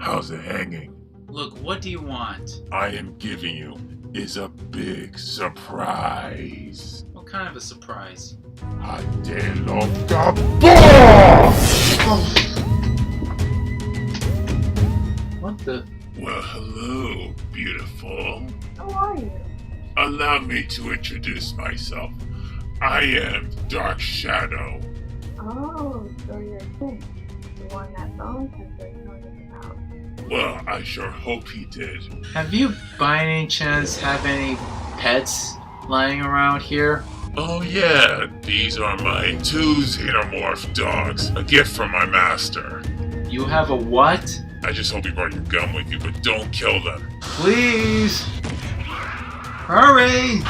How's it hanging? Look, what do you want? I am giving you is a big surprise. What kind of a surprise? A te loca boss! What the? Well, hello, beautiful. How are you? Allow me to introduce myself. I am Dark Shadow. Oh, so you're King, the one that Bones has been telling us about. Well, I sure hope he did. Have you, by any chance, have any pets lying around here? Oh yeah, these are my two xenomorph dogs, a gift from my master. You have a what? I just hope you brought your gun with you, but don't kill them. Please! Hurry!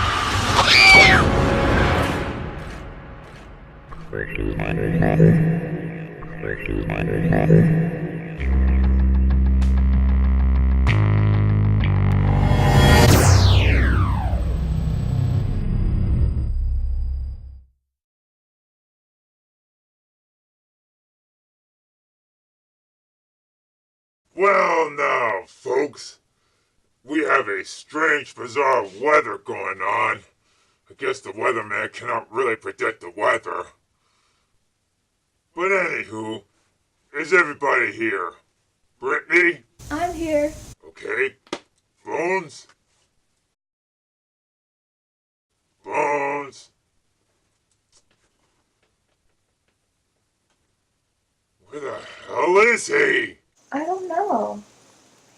Well now, folks, we have a strange, bizarre weather going on. I guess the weatherman cannot really predict the weather. But anywho, is everybody here? Brittany? I'm here. Okay. Bones? Bones? Where the hell is he? I don't know.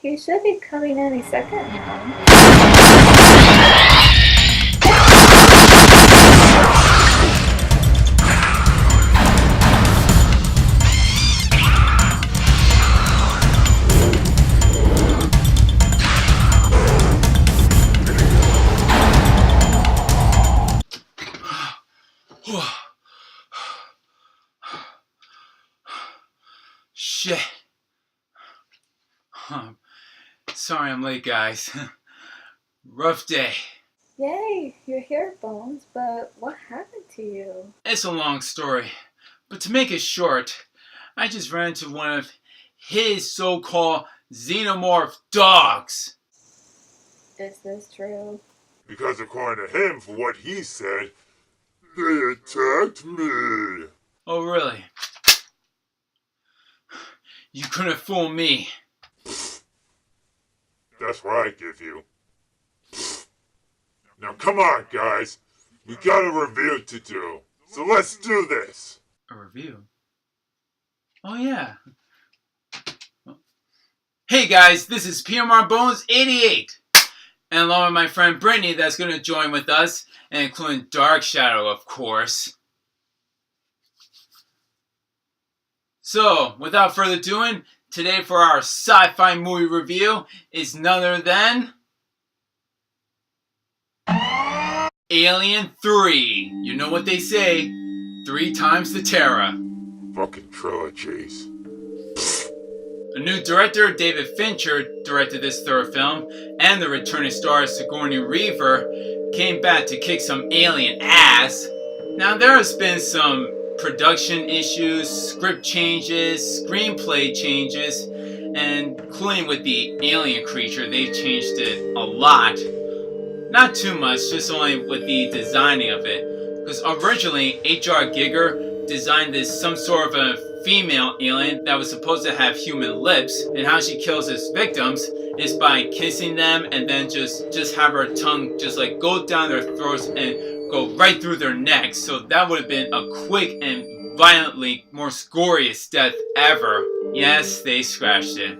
He should be coming any second now. Shit. Sorry I'm late, guys. Rough day. Yay, you're here, Bones, but what happened to you? It's a long story, but to make it short, I just ran into one of his so-called xenomorph dogs. Is this true? Because according to him, for what he said, they attacked me. Oh, really? You couldn't fool me. That's what I give you. Now come on, guys. We got a review to do. So let's do this. A review? Oh, yeah. Hey, guys, this is P.M.R.Bonez88. And along with my friend Brittany that's going to join with us, and including Dark Shadow, of course. So, without further ado, today for our sci-fi movie review is none other than Alien 3. You know what they say, 3 times the terror. Fucking trilogies. A new director, David Fincher, directed this third film, and the returning star Sigourney Weaver came back to kick some alien ass. Now there has been some production issues, script changes, screenplay changes, and including with the alien creature, they've changed it a lot. Not too much, just only with the designing of it. Because originally, H.R. Giger designed this some sort of a female alien that was supposed to have human lips, and how she kills his victims is by kissing them and then just have her tongue just like go down their throats and go right through their necks. So that would have been a quick and violently more scoriest death ever. Yes, they scratched it.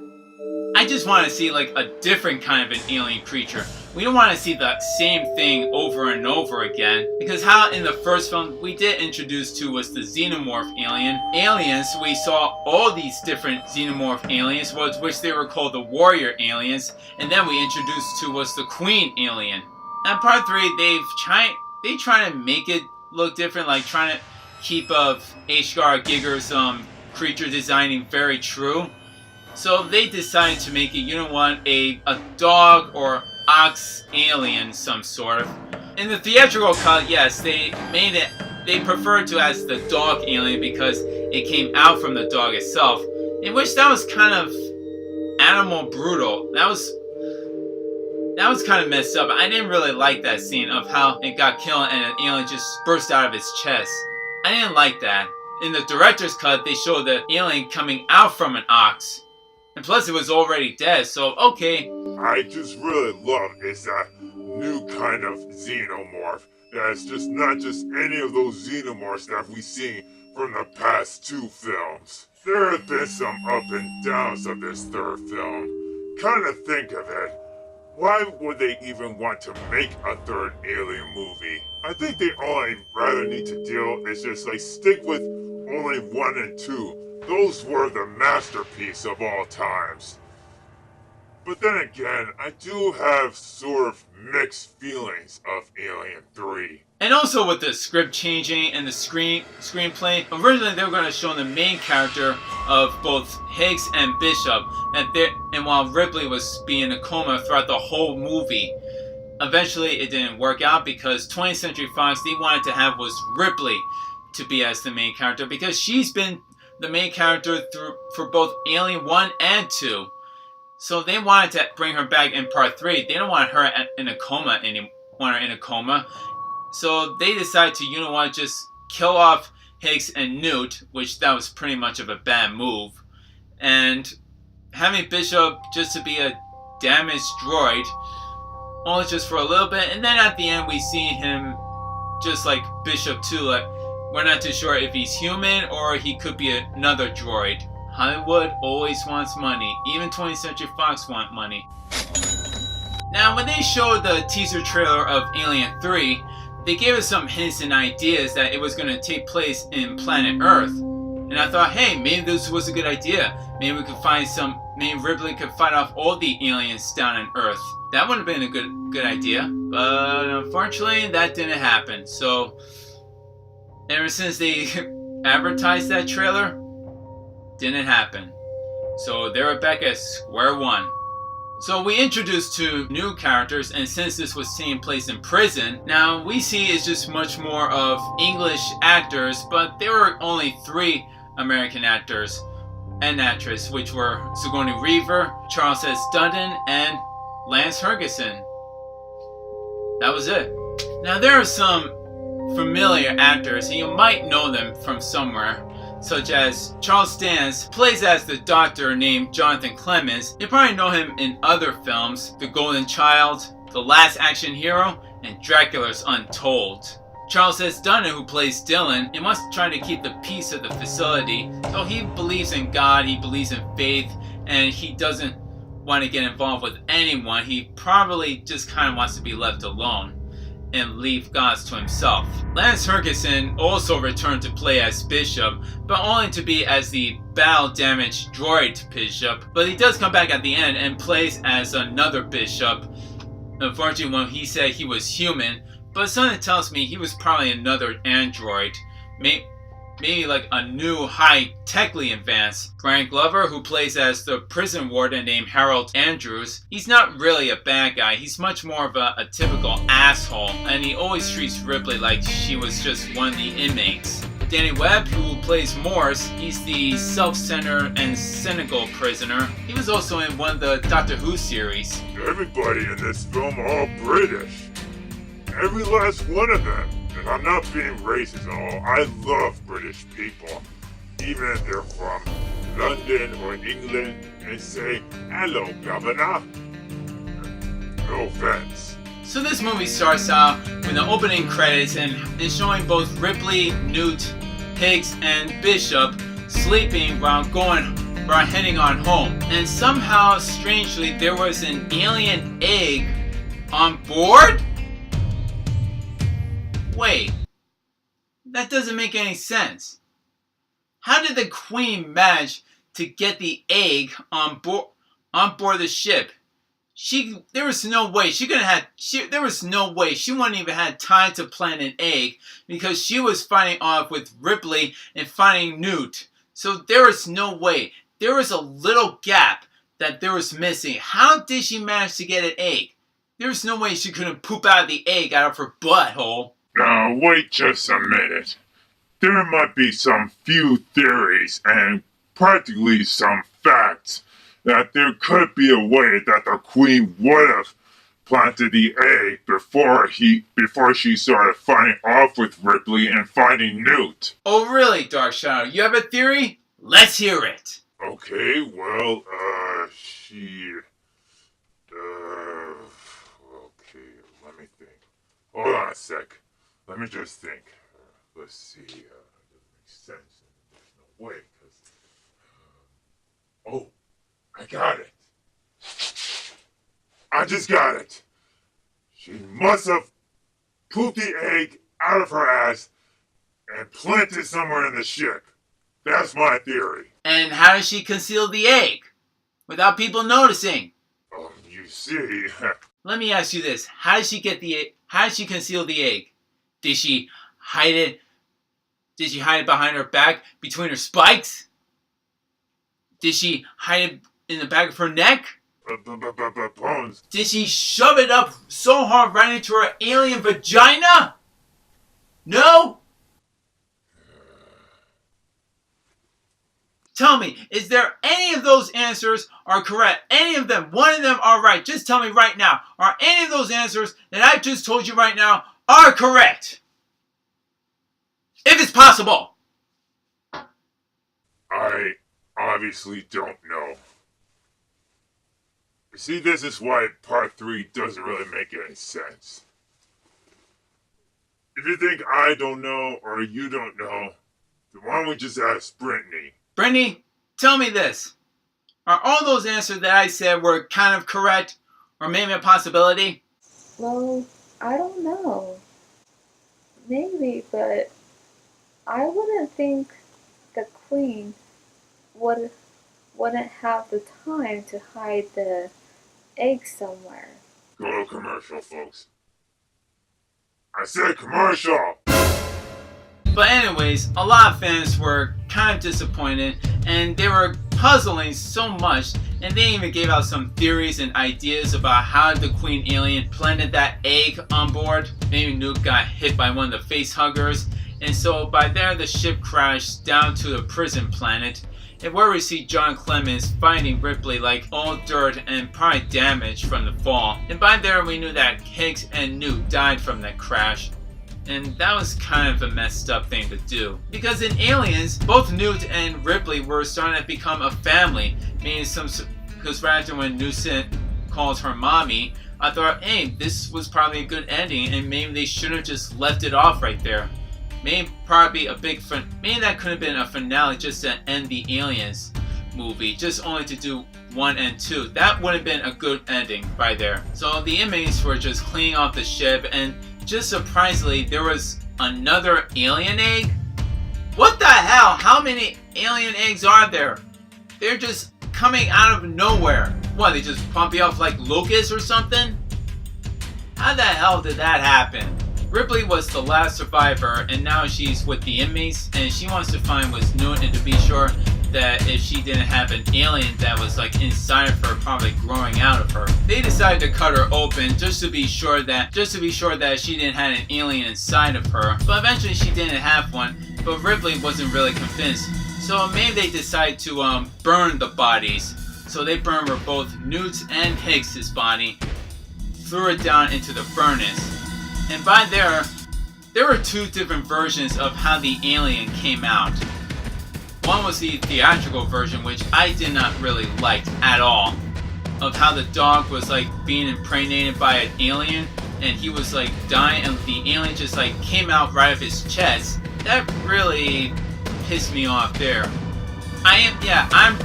I just want to see like a different kind of an alien creature. We don't want to see the same thing over and over again, because how in the first film we did introduce to was the xenomorph alien. Aliens, we saw all these different xenomorph aliens, which they were called the warrior aliens, and then we introduced to was the queen alien. And part 3, they try to make it look different, like trying to keep H.R. Giger's creature designing very true. So they decided to make it, you know what, a dog or ox alien, some sort of. In the theatrical cut, yes, they preferred to as the dog alien because it came out from the dog itself, in which that was kind of animal brutal. That was kind of messed up. I didn't really like that scene of how it got killed and an alien just burst out of its chest. I didn't like that. In the director's cut, they showed the alien coming out from an ox. And plus, it was already dead, so okay. I just really love is that new kind of xenomorph. That's just not just any of those xenomorphs that we've seen from the past 2 films. There have been some up and downs of this 3rd film. Kind of think of it. Why would they even want to make a 3rd Alien movie? I think they only rather need to deal is just like stick with only 1 and 2. Those were the masterpiece of all times. But then again, I do have sort of mixed feelings of Alien 3. And also with the script changing and the screenplay, originally they were going to show the main character of both Higgs and Bishop, and while Ripley was being in a coma throughout the whole movie. Eventually it didn't work out because 20th Century Fox, they wanted to have was Ripley to be as the main character because she's been the main character for both Alien 1 and 2. So they wanted to bring her back in part 3. They don't want her in a coma anymore. So they decided to, you know what, just kill off Higgs and Newt, which that was pretty much of a bad move. And having Bishop just to be a damaged droid, only just for a little bit. And then at the end we see him just like Bishop too. Like, we're not too sure if he's human or he could be another droid. Hollywood always wants money. Even 20th Century Fox want money. Now, when they showed the teaser trailer of Alien 3, they gave us some hints and ideas that it was going to take place in planet Earth. And I thought, hey, maybe this was a good idea. Maybe we could maybe Ripley could fight off all the aliens down on Earth. That would have been a good idea. But unfortunately, that didn't happen. So, ever since they advertised that trailer, didn't happen. So they're back at square one. So we introduced 2 new characters, and since this was taking place in prison, now we see it's just much more of English actors, but there were only 3 American actors and actresses, which were Sigourney Weaver, Charles S. Dutton, and Lance Henriksen. That was it. Now there are some familiar actors, and you might know them from somewhere, such as Charles Dance plays as the doctor named Jonathan Clemens. You probably know him in other films, The Golden Child, The Last Action Hero, and Dracula's Untold. Charles S. Dutton, who plays Dylan, he wants to try to keep the peace of the facility, so he believes in God, he believes in faith, and he doesn't want to get involved with anyone. He probably just kind of wants to be left alone and leave gods to himself. Lance Henriksen also returned to play as Bishop, but only to be as the battle-damaged droid Bishop. But he does come back at the end and plays as another Bishop. Unfortunately, when he said he was human, but something tells me he was probably another android. Maybe like a new high-techly advanced. Brian Glover, who plays as the prison warden named Harold Andrews, he's not really a bad guy. He's much more of a typical asshole, and he always treats Ripley like she was just one of the inmates. Danny Webb, who plays Morse, he's the self-centered and cynical prisoner. He was also in one of the Doctor Who series. Everybody in this film are all British. Every last one of them. And I'm not being racist at all. I love British people. Even if they're from London or England and say, "Hello, Governor." No offense. So this movie starts out with the opening credits and is showing both Ripley, Newt, Higgs, and Bishop sleeping while heading on home. And somehow, strangely, there was an alien egg on board? Wait, that doesn't make any sense. How did the Queen manage to get the egg on board the ship? There was no way she wouldn't even have time to plant an egg because she was fighting off with Ripley and fighting Newt. So there was no way. There was a little gap that there was missing. How did she manage to get an egg? There was no way she couldn't poop out the egg out of her butthole. Now, wait just a minute. There might be some few theories and practically some facts that there could be a way that the Queen would have planted the egg before she started fighting off with Ripley and finding Newt. Oh really, Dark Shadow? You have a theory? Let's hear it. Okay, well, okay, let me think. Hold on a sec. Let me just think. Let's see, it doesn't make sense. There's no way, because... oh, I got it. I just got it. She must have pooped the egg out of her ass and planted somewhere in the ship. That's my theory. And how does she conceal the egg without people noticing? You see... Let me ask you this. How did she get the egg? How did she conceal the egg? Did she hide it? Did she hide it behind her back between her spikes? Did she hide it in the back of her neck? Bones. Did she shove it up so hard right into her alien vagina? No? Tell me, is there any of those answers are correct? Any of them, one of them are right. Just tell me right now. Are any of those answers that I just told you right now are correct? If it's possible. I obviously don't know. You see, this is why part 3 doesn't really make any sense. If you think I don't know or you don't know, then why don't we just ask Brittany? Brittany, tell me this. Are all those answers that I said were kind of correct or maybe a possibility? Well, I don't know. Maybe, but I wouldn't think the Queen wouldn't have the time to hide the egg somewhere. Go to commercial, folks. I said commercial! But anyways, a lot of fans were kind of disappointed and they were puzzling so much, and they even gave out some theories and ideas about how the Queen alien planted that egg on board. Maybe Newt got hit by one of the face huggers, and so by there the ship crashed down to the prison planet, and where we see John Clemens finding Ripley like all dirt and probably damage from the fall. And by there we knew that Hicks and Newt died from that crash. And that was kind of a messed up thing to do. Because in Aliens, both Newt and Ripley were starting to become a family. Meaning because right after when Newt calls her mommy, I thought, hey, this was probably a good ending and maybe they should have just left it off right there. Maybe maybe that could have been a finale just to end the Aliens movie, just only to do 1 and 2. That would have been a good ending by there. So the inmates were just cleaning off the ship, and just surprisingly, there was another alien egg? What the hell? How many alien eggs are there? They're just coming out of nowhere. What, they just pump you off like locusts or something? How the hell did that happen? Ripley was the last survivor, and now she's with the inmates, and she wants to find what's Newt and to be sure that if she didn't have an alien that was like inside of her, probably growing out of her. They decided to cut her open just to be sure that she didn't have an alien inside of her. But eventually she didn't have one, but Ripley wasn't really convinced. So maybe they decided to burn the bodies. So they burned both Newt's and Hicks' body, threw it down into the furnace. And by there were 2 different versions of how the alien came out. One was the theatrical version, which I did not really like at all, of how the dog was like being impregnated by an alien and he was like dying and the alien just like came out right of his chest. That really pissed me off there. I'm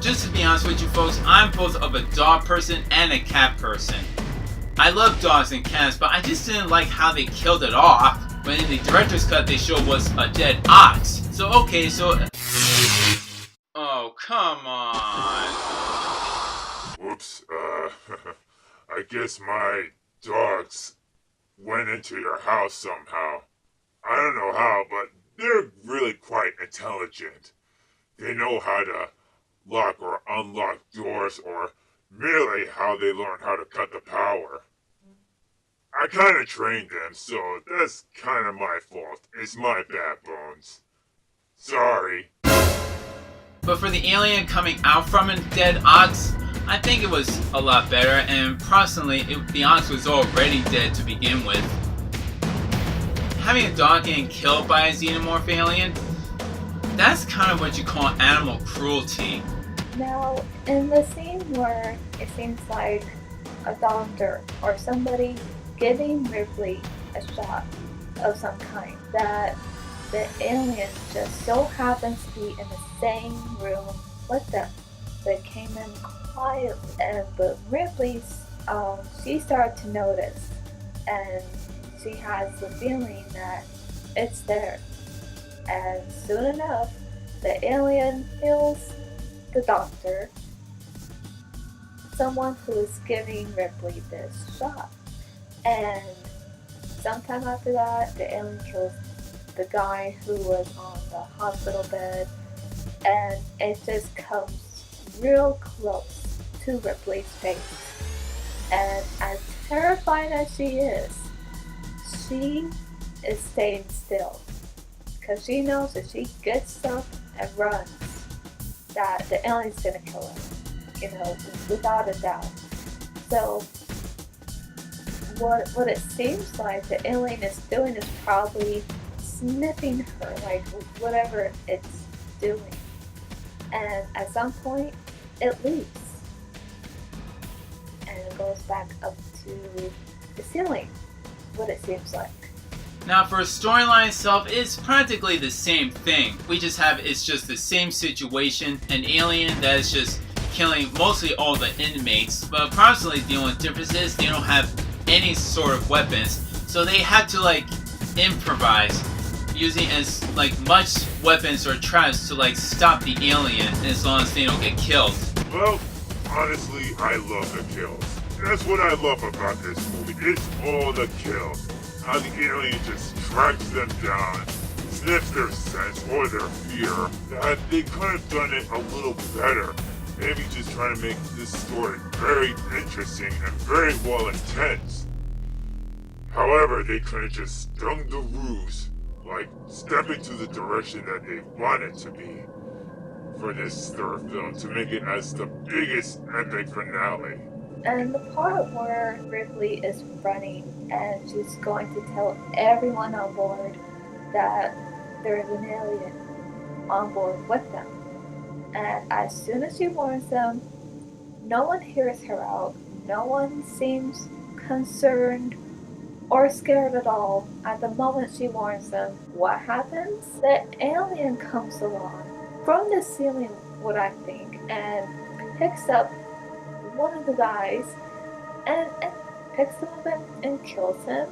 just to be honest with you folks, I'm both of a dog person and a cat person. I love dogs and cats, but I just didn't like how they killed it off. When in the director's cut they showed was a dead ox. So okay, so... Oh, come on. Whoops, I guess my dogs went into your house somehow. I don't know how, but they're really quite intelligent. They know how to lock or unlock doors, or merely how they learn how to cut the power. I kind of trained them, so that's kind of my fault. It's my bad, Bones. Sorry. But for the alien coming out from a dead ox, I think it was a lot better, and personally, the ox was already dead to begin with. Having a dog getting killed by a xenomorph alien, that's kind of what you call animal cruelty. Now, in the scene where it seems like a doctor or somebody giving Ripley a shot of some kind, that the alien just so happens to be in the same room with them. They came in quietly, but Ripley's, she started to notice, and she has the feeling that it's there. And soon enough, the alien kills the doctor, someone who is giving Ripley this shot. And sometime after that, the alien kills the guy who was on the hospital bed, and it just comes real close to Ripley's face. And as terrified as she is staying still, because she knows if she gets up and runs, that the alien's gonna kill her, without a doubt. So what it seems like the alien is doing is probably sniffing her, like whatever it's doing. And at some point, it leaves. And it goes back up to the ceiling, what it seems like. Now for storyline itself, it's practically the same thing. It's just the same situation, an alien that is just killing mostly all the inmates, but personally the only difference is they don't have any sort of weapons, so they had to improvise, using as much weapons or traps to stop the alien as long as they don't get killed. Well, honestly, I love the kills. That's what I love about this movie. It's all the kills. How the alien just tracks them down, sniffs their sense or their fear. That they could have done it a little better. Maybe just trying to make this story very interesting and very well intense. However, they could have just stung the ruse, step into the direction that they want it to be for this third film to make it as the biggest epic finale. And the part where Ripley is running and she's going to tell everyone on board that there is an alien on board with them. And as soon as she warns them, no one hears her out. No one seems concerned or scared at all. At the moment she warns them, what happens? The alien comes along from the ceiling, what I think, and picks up one of the guys and picks him up and kills him.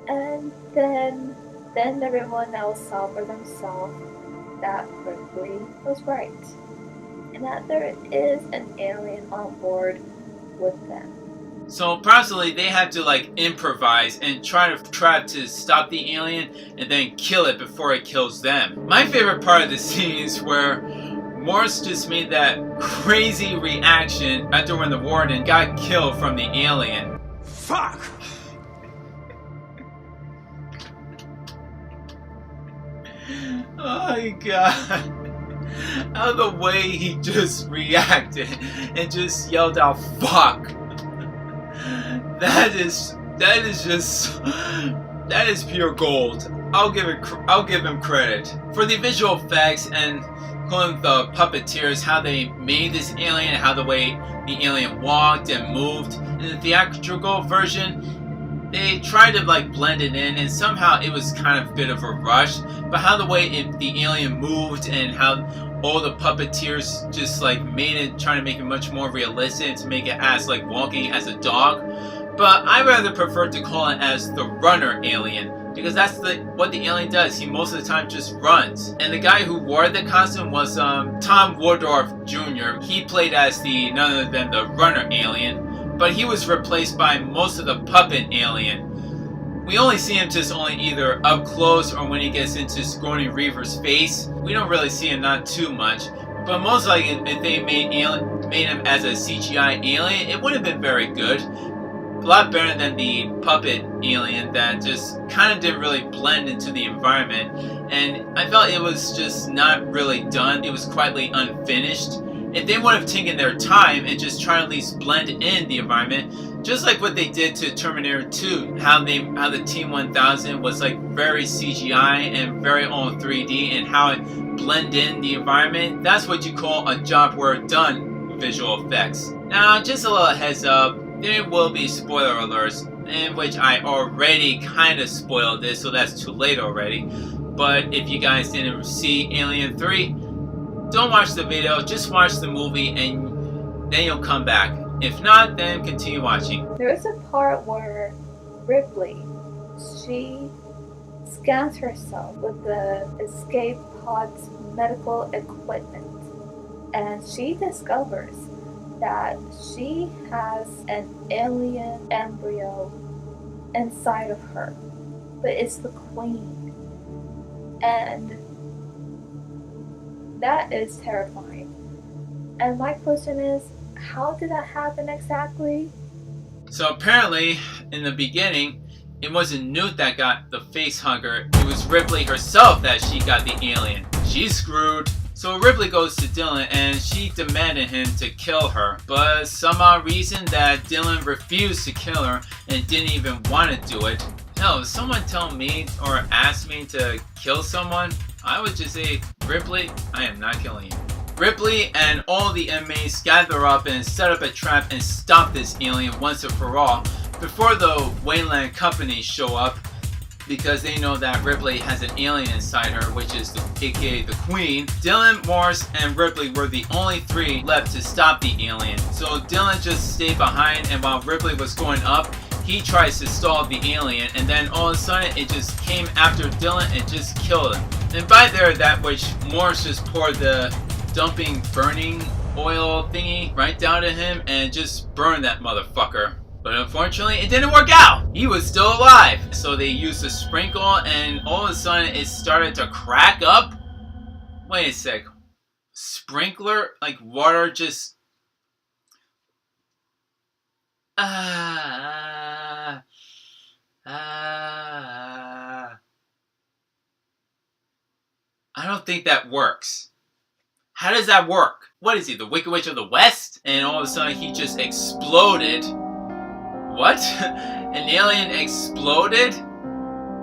And then everyone else saw for themselves that Ripley was right, and that there is an alien on board with them. So personally, they had to improvise and try to stop the alien and then kill it before it kills them. My favorite part of the scene is where Morse just made that crazy reaction after when the warden got killed from the alien. Fuck! Oh my god. How the way he just reacted and just yelled out fuck. That is pure gold. I'll give him credit. For the visual effects and calling the puppeteers, how they made this alien, how the way the alien walked and moved. In the theatrical version, they tried to blend it in, and somehow it was kind of a bit of a rush. But how the way the alien moved and how all the puppeteers just made it, trying to make it much more realistic, to make it as walking as a dog. But I rather prefer to call it as the runner alien, because that's what the alien does. He most of the time just runs. And the guy who wore the costume was Tom Wardorf Jr. He played as none other than the runner alien, but he was replaced by most of the puppet alien. We only see him only either up close or when he gets into Sigourney Weaver's face. We don't really see him not too much. But most likely, if they made him as a CGI alien, it would have been very good. A lot better than the puppet alien that just kind of didn't really blend into the environment, and I felt it was just not really done. It was quietly unfinished. If they would have taken their time and just tried to at least blend in the environment, just like what they did to Terminator 2, how the T-1000 was like very CGI and very all 3D, and how it blended in the environment, that's what you call a job well done visual effects. Now, just a little heads up, there will be spoiler alerts, in which I already kind of spoiled this, so that's too late already. But if you guys didn't see Alien 3, don't watch the video, just watch the movie and then you'll come back. If not, then continue watching. There is a part where Ripley, she scans herself with the escape pod's medical equipment, and she discovers that she has an alien embryo inside of her, but it's the queen, and that is terrifying. And my question is, how did that happen exactly? So apparently, in the beginning, it wasn't Newt that got the face hugger, it was Ripley herself that she got the alien. She's screwed. So Ripley goes to Dylan and she demanded him to kill her, but some odd reason that Dylan refused to kill her and didn't even want to do it. Hell, if someone tell me or ask me to kill someone, I would just say, Ripley, I am not killing you. Ripley and all the inmates gather up and set up a trap and stop this alien once and for all before the Wayland Company show up, because they know that Ripley has an alien inside her, which is aka the Queen. Dylan, Morse, and Ripley were the only three left to stop the alien. So Dylan just stayed behind, and while Ripley was going up, he tries to stall the alien, and then all of a sudden it just came after Dylan and just killed him. And by there, that which Morse just poured the burning oil thingy right down to him and just burned that motherfucker. But unfortunately, it didn't work out. He was still alive. So they used a sprinkle and all of a sudden it started to crack up. Wait a sec. Sprinkler? Like water just... I don't think that works. How does that work? What is he, the Wicked Witch of the West? And all of a sudden he just exploded. What? An alien exploded?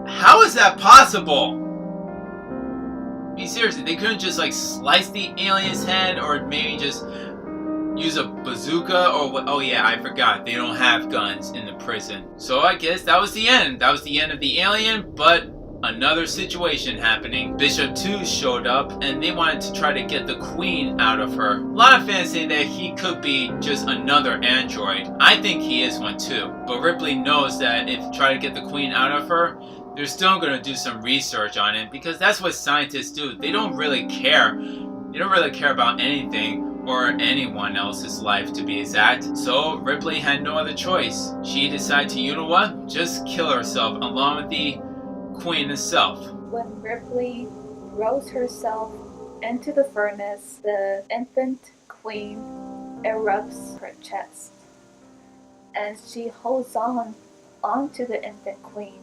How is that possible? I mean, seriously, they couldn't just like slice the alien's head or maybe just use a bazooka or what? Oh yeah, I forgot. They don't have guns in the prison. So I guess that was the end. That was the end of the alien, but another situation happening. Bishop 2 showed up and they wanted to try to get the Queen out of her. A lot of fans say that he could be just another android. I think he is one too. But Ripley knows that if try to get the Queen out of her, they're still going to do some research on it, because that's what scientists do. They don't really care. They don't really care about anything or anyone else's life, to be exact. So Ripley had no other choice. She decided to, you know what, just kill herself along with the Queen herself. When Ripley throws herself into the furnace, the infant Queen erupts her chest, and she holds onto the infant Queen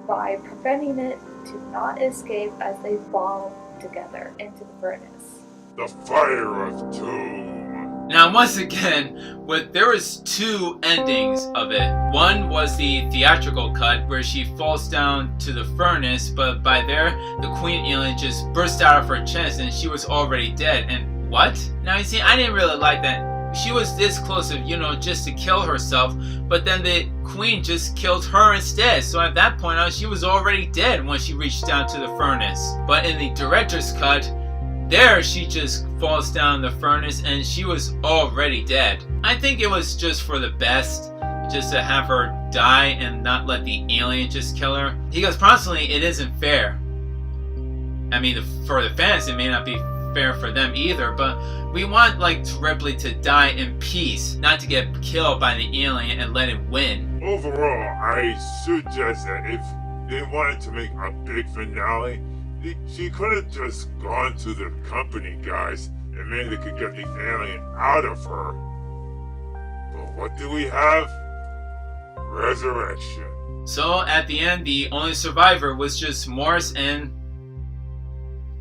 by preventing it to not escape as they fall together into the furnace. The fire of doom. Now, once again, there was two endings of it. One was the theatrical cut where she falls down to the furnace, but by there, the Queen alien just burst out of her chest and she was already dead. And what? Now, you see, I didn't really like that. She was this close of, just to kill herself, but then the Queen just killed her instead. So at that point, she was already dead when she reached down to the furnace. But in the director's cut, there she just falls down the furnace and she was already dead. I think it was just for the best, just to have her die and not let the alien just kill her. Because personally, it isn't fair. I mean, for the fans, it may not be fair for them either, but we want Ripley to die in peace, not to get killed by the alien and let it win. Overall, I suggest that if they wanted to make a big finale, she could have just gone to the company guys and maybe they could get the alien out of her. But what do we have? Resurrection. So at the end, the only survivor was just Morris, and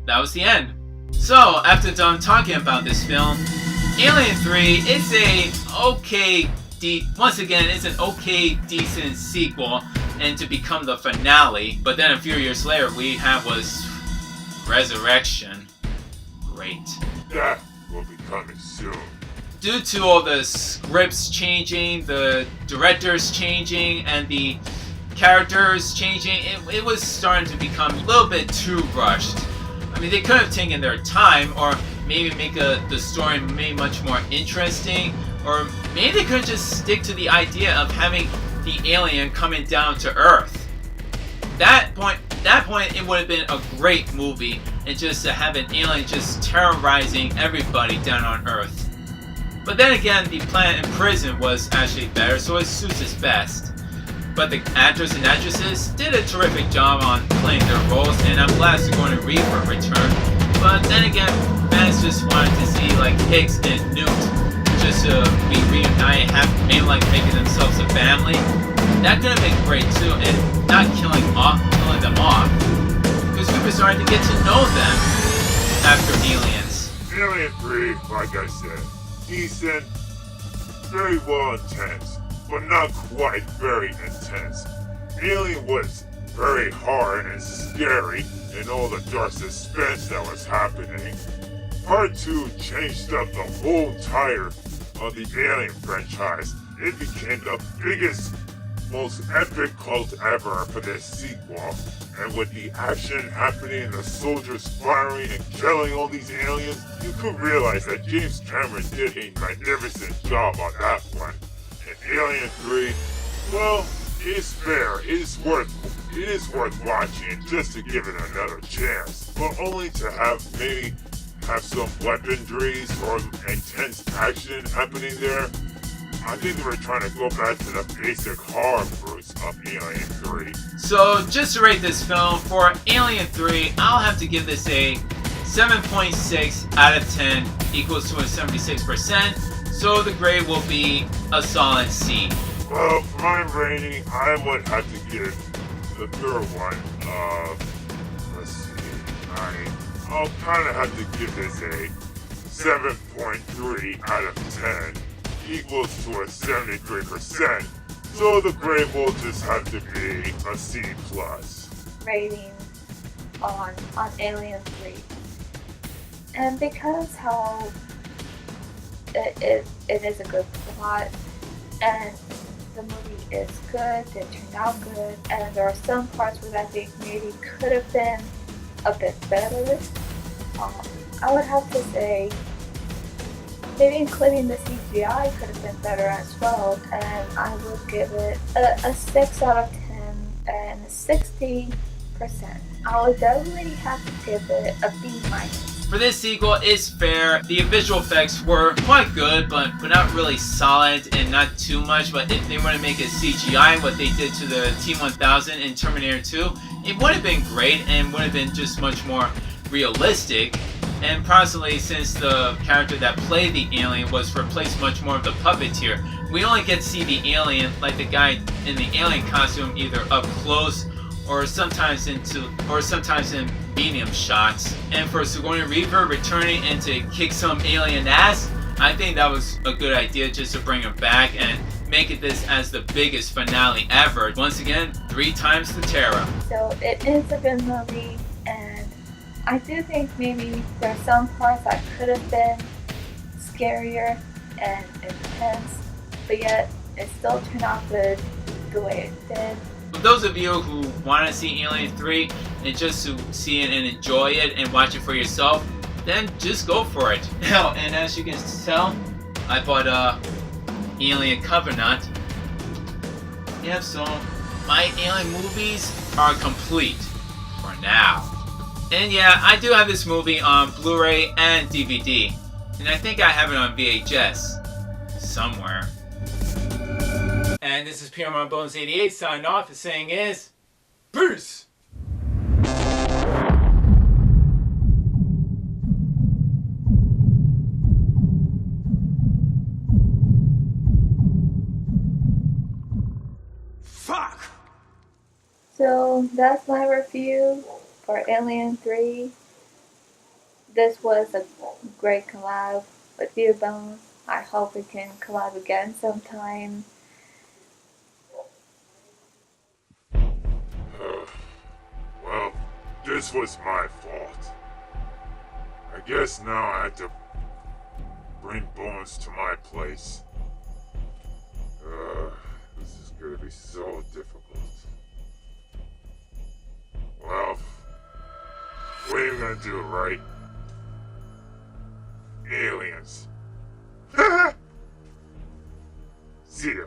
that was the end. So after done talking about this film, Alien 3 is once again, it's an okay, decent sequel, and to become the finale. But then a few years later, we was Resurrection. Great. That will be coming soon. Due to all the scripts changing, the directors changing, and the characters changing, it was starting to become a little bit too rushed. I mean, they could have taken their time, or maybe make the story much more interesting, or maybe they could just stick to the idea of having the alien coming down to Earth. That point, it would have been a great movie, and just to have an alien just terrorizing everybody down on Earth. But then again, the planet in prison was actually better, so it suits us best. But the actors and actresses did a terrific job on playing their roles, and I'm glad Sigourney Weaver returned. But then again, fans just wanted to see like Hicks and Newt just be reunited, maybe like making themselves a family. That could have been great too, and not killing them off, because we were starting to get to know them after Aliens. Alien 3, like I said, decent, very well intense, but not quite very intense. Alien was very hard and scary, and all the dark suspense that was happening. Part 2 changed up the whole entire of the Alien franchise. It became the biggest, most epic cult ever for this sequel. And with the action happening and the soldiers firing and killing all these aliens, you could realize that James Cameron did a magnificent job on that one. And Alien 3, well, it is fair. It is worth watching just to give it another chance. But only to have some weaponry or intense action happening there. I think they were trying to go back to the basic horror roots of Alien 3. So, just to rate this film, for Alien 3, I'll have to give this a 7.6 out of 10, equals to a 76%. So the grade will be a solid C. Well, for my rating, I would have to give the third one, let's see, I'll kind of have to give this a 7.3 out of 10. Equals to a 73%, so the grade will just have to be a C+. Rating on Alien 3. And because how it is a good plot, and the movie is good, it turned out good, and there are some parts where I think maybe could have been a bit better, I would have to say maybe including the CGI could have been better as well, and I would give it a 6 out of 10 and 60%. I would definitely have to give it a B-. For this sequel, it's fair. The visual effects were quite good, but not really solid and not too much. But if they want to make it CGI, what they did to the T-1000 in Terminator 2, it would have been great and would have been just much more realistic. And possibly, since the character that played the alien was replaced much more of the puppeteer, we only get to see the alien, like the guy in the alien costume, either up close or sometimes in medium shots. And for Sigourney Weaver returning and to kick some alien ass, I think that was a good idea, just to bring her back and make it this as the biggest finale ever. Once again, 3 times the terror. So it is a good movie, and I do think maybe there are some parts that could have been scarier and intense, but yet it still turned out good the way it did. For those of you who want to see Alien 3 and just to see it and enjoy it and watch it for yourself, then just go for it. Now, and as you can tell, I bought Alien Covenant. Yeah, so my Alien movies are complete for now. And yeah, I do have this movie on Blu-ray and DVD. And I think I have it on VHS somewhere. And this is P.M.R.Bonez88 signing off and saying is, peace! So that's my review for Alien 3. This was a great collab with you, Bones. I hope we can collab again sometime. Well, this was my fault. I guess now I have to bring Bones to my place. This is gonna be so difficult. Well, what are you gonna do, right? Aliens. See ya.